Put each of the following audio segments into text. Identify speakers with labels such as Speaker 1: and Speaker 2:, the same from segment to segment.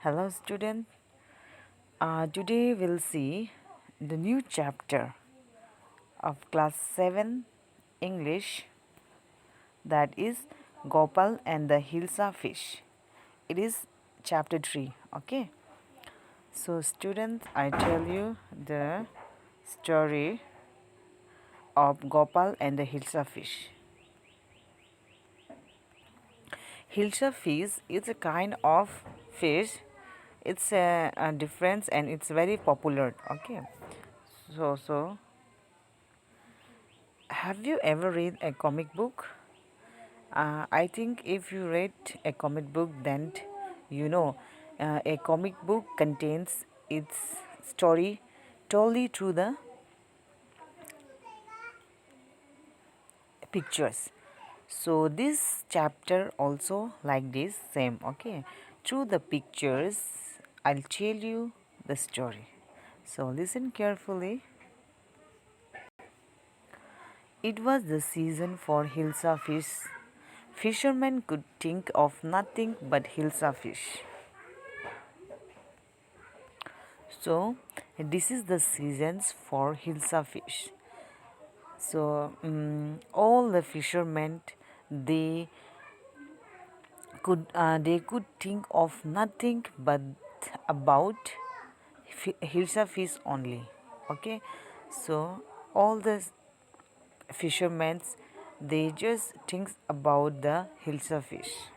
Speaker 1: Hello, student. Today we'll see the new chapter of class 7 English, that is Gopal and the Hilsa fish. It is chapter 3. Okay. So, students, I tell you the story of Gopal and the Hilsa fish. Hilsa fish is a kind of fish. It's a difference and it's very popular. Okay. So have you ever read a comic book? I think if you read a comic book, then you know a comic book contains its story totally through the pictures. So this chapter also like this same. Okay, through the pictures, I'll tell you the story. So listen carefully. It was the season for Hilsa fish. Fishermen could think of nothing but Hilsa fish. So this is the seasons for Hilsa fish. So all the fishermen they could think of nothing but about Hilsa fish only. Okay, so all the fishermen they just think about the Hilsa fish.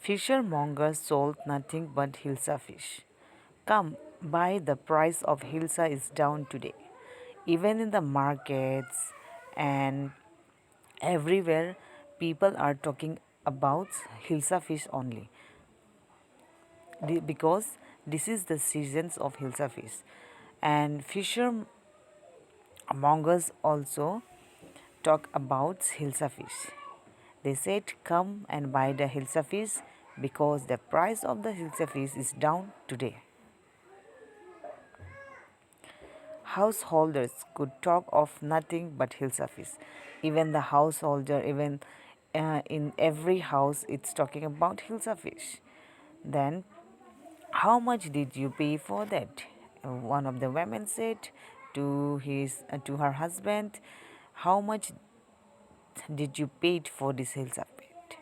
Speaker 1: Fishermongers sold nothing but Hilsa fish. Come, buy, the price of Hilsa is down today. Even in the markets and everywhere, people are talking about Hilsa fish only. Because this is the seasons of Hilsa fish. And fishermongers also talk about Hilsa fish. They said, come and buy the Hilsa fish because the price of the Hilsa fish is down today. Householders could talk of nothing but Hilsa fish. Even the householder, even in every house, it's talking about Hilsa fish. Then, how much did you pay for that? One of the women said to her husband, how much did you pay for this Hilsa fish?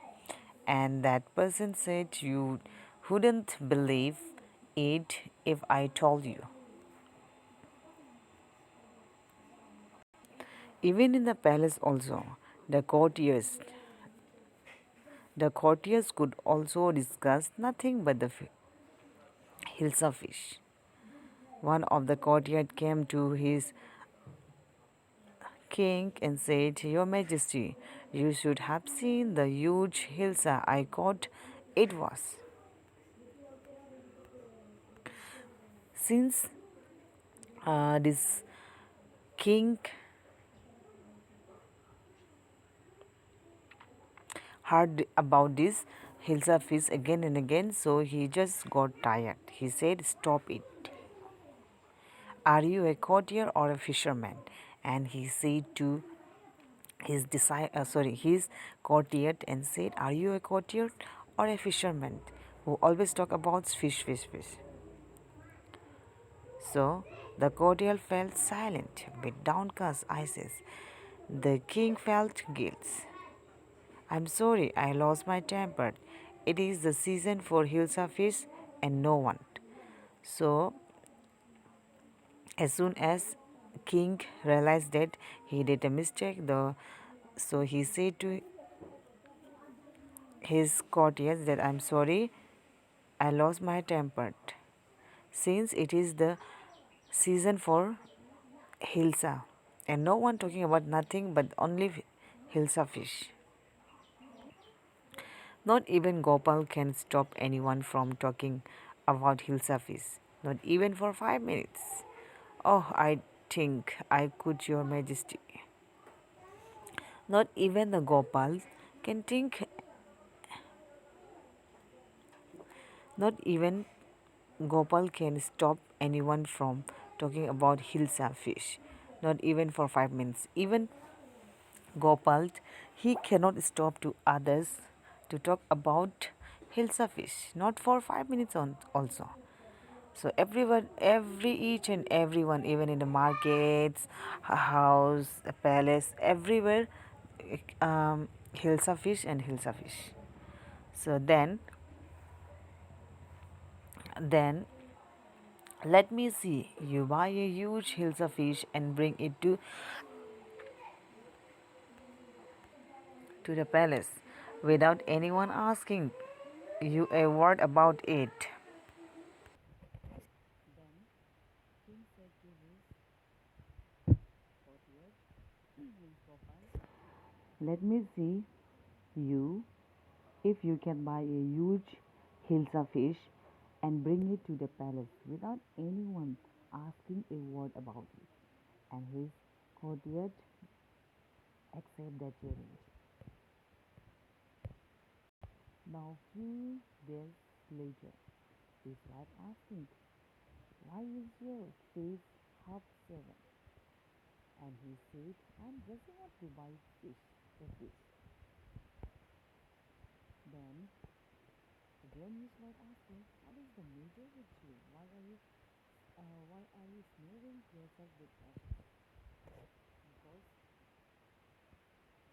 Speaker 1: And that person said, you wouldn't believe it if I told you. Even in the palace also, the courtiers could also discuss nothing but the Hilsa fish. One of the courtiers came to his king and said, Your Majesty, you should have seen the huge Hilsa I caught. It was. Since this king heard about this Hilsa fish again and again, so he just got tired. He said, Stop it. Are you a courtier or a fisherman? And he said to his courtier and said, Are you a courtier or a fisherman who always talk about fish, fish, fish? So the courtier felt silent with downcast eyes. The king felt guilt. I'm sorry, I lost my temper. It is the season for Hilsa fish and no one. So as soon as king realized that he did a mistake, so he said to his courtiers that I'm sorry, I lost my temper. Since it is the season for Hilsa and no one talking about nothing but only Hilsa fish. Not even Gopal can stop anyone from talking about Hilsa fish. Not even for 5 minutes. Oh, I think I could, Your Majesty. Not even the Gopal can think, not even Gopal can stop anyone from talking about Hilsa fish. Not even for 5 minutes. Even Gopal, he cannot stop to others to talk about Hilsa fish, not for 5 minutes also. So everyone, each and everyone, even in the markets, a house, a palace, everywhere, hilsa fish and hilsa fish. So then let me see. You buy a huge hilsa fish and bring it to the palace without anyone asking you a word about it. Let me see you if you can buy a huge hilsa fish and bring it to the palace without anyone asking a word about it. And his courtiers accept that challenge. Now, few days later, his wife asked him, "Why is your face half seven?" And he said, "I'm dressing up to buy a fish." Then again his wife asked him, "What is the matter with you? Why are you smearing yourself with ashes?" Because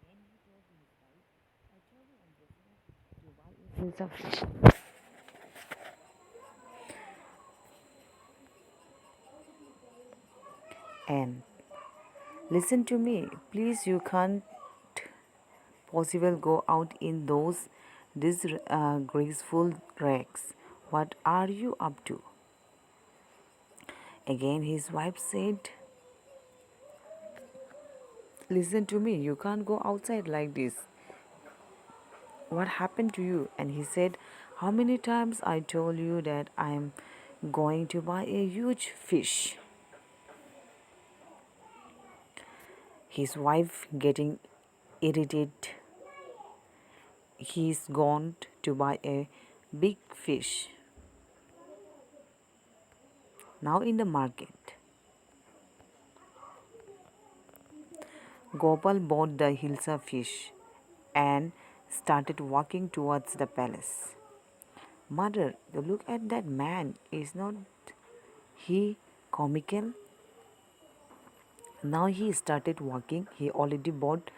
Speaker 1: when he told his wife, "I told you I'm dressing up to buy a fish." And listen to me, please. You can't possible go out in those disgraceful rags. What are you up to? Again, his wife said, "Listen to me, you can't go outside like this. What happened to you?" And he said, "How many times I told you that I'm going to buy a huge fish?" His wife getting irritated. He's gone to buy a big fish. Now in the market, Gopal bought the hilsa fish and started walking towards the palace. "Mother, look at that man. Is not he comical?" Now he started walking. He already bought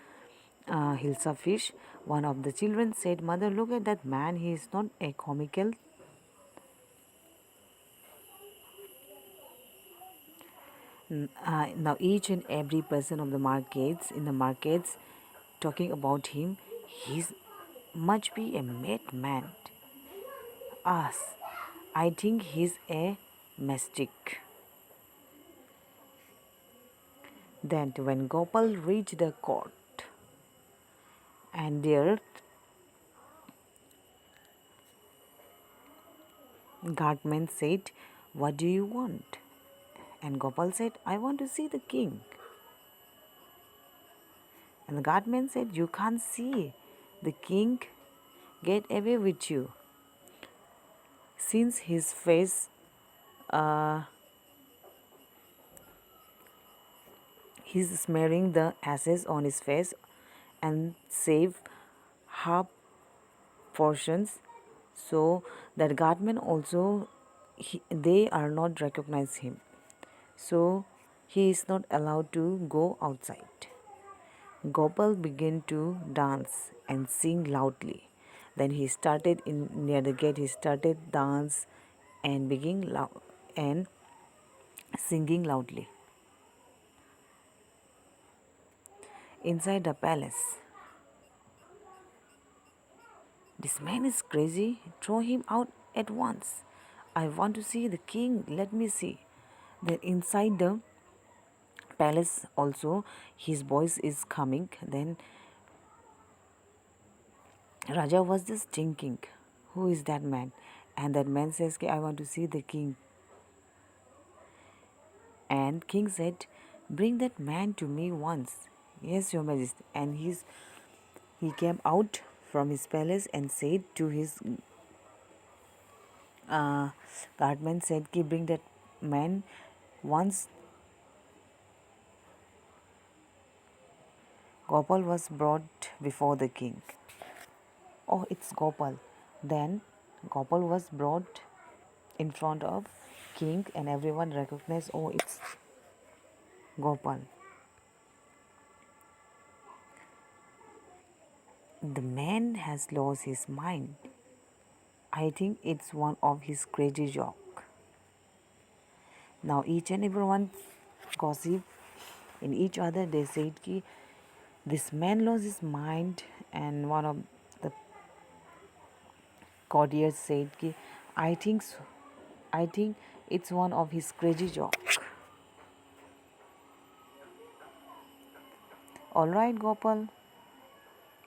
Speaker 1: hilsa fish. One of the children said, "Mother, look at that man. He is not a comical." Now each and every person of the markets, in the markets, talking about him, he's must be a madman. Us, I think he's a mystic. Then when Gopal reached the court, and there guardman said, "What do you want?" And Gopal said, "I want to see the king." And the guardman said, "You can't see the king. Get away with you." Since his face, uh, he's smearing the ashes on his face and save half portions. So that guardman also, they are not recognize him. So he is not allowed to go outside. Gopal began to dance and sing loudly. Then he started in near the gate. He started dance and began loud and singing loudly. Inside the palace, "This man is crazy. Throw him out at once. I want to see the king. Let me see." Then inside the palace also, his voice is coming. Then Raja was just thinking, "Who is that man?" And that man says, "Okay, I want to see the king." And king said, "Bring that man to me once." "Yes, your majesty." And he came out from his palace and said to his guardman, said, "Ki bring that man once." Gopal was brought before the king. "Oh, it's Gopal." Then Gopal was brought in front of king and everyone recognized, oh, it's Gopal. The man has lost his mind. I think it's one of his crazy joke. Now each and everyone gossip in each other. They said ki this man lost his mind, and one of the courtiers said ki I think it's one of his crazy joke. All right, Gopal,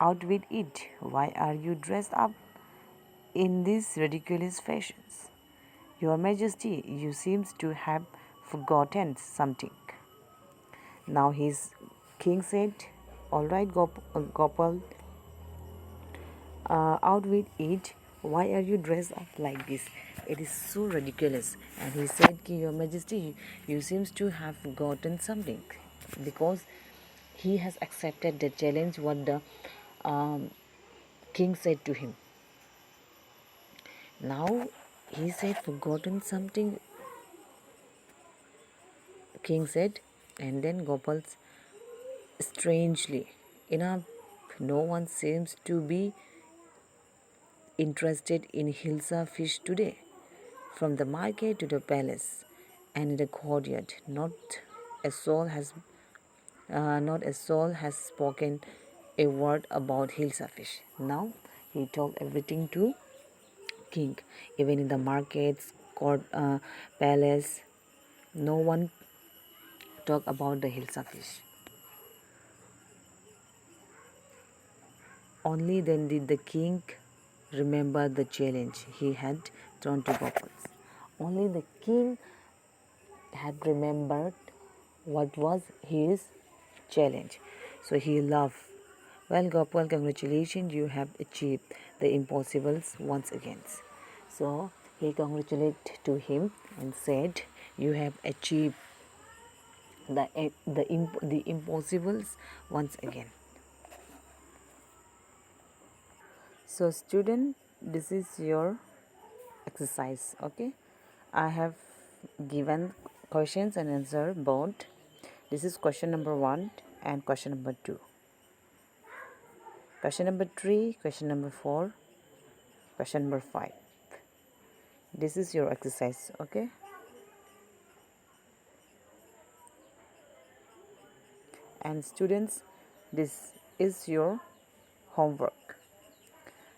Speaker 1: out with it. Why are you dressed up in these ridiculous fashions? Your Majesty, you seem to have forgotten something. Now his king said, all right, Gopal, out with it. Why are you dressed up like this? It is so ridiculous. And he said, Your Majesty, you seem to have forgotten something, because he has accepted the challenge what the um, king said to him. Now he said, forgotten something, king said, and then Gopal, strangely enough, no one seems to be interested in Hilsa fish today. From the market to the palace and in the courtyard, not a soul has spoken a word about Hilsa fish. Now he told everything to king. Even in the markets, court, palace, no one talk about the Hilsa fish. Only then did the king remember the challenge he had thrown to Gopal. Only the king had remembered what was his challenge. So he laughed. Well, Gopal, congratulations, you have achieved the impossibles once again. So he congratulated to him and said, you have achieved the impossibles once again. So student, this is your exercise. Okay, I have given questions and answer both. This is question number 1 and question number 2. Question number 3, question number 4, question number 5. This is your exercise. Okay, and students, this is your homework.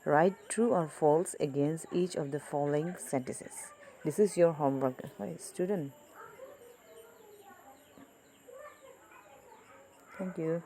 Speaker 1: Write true or false against each of the following sentences. This is your homework. Hi, student. Thank you.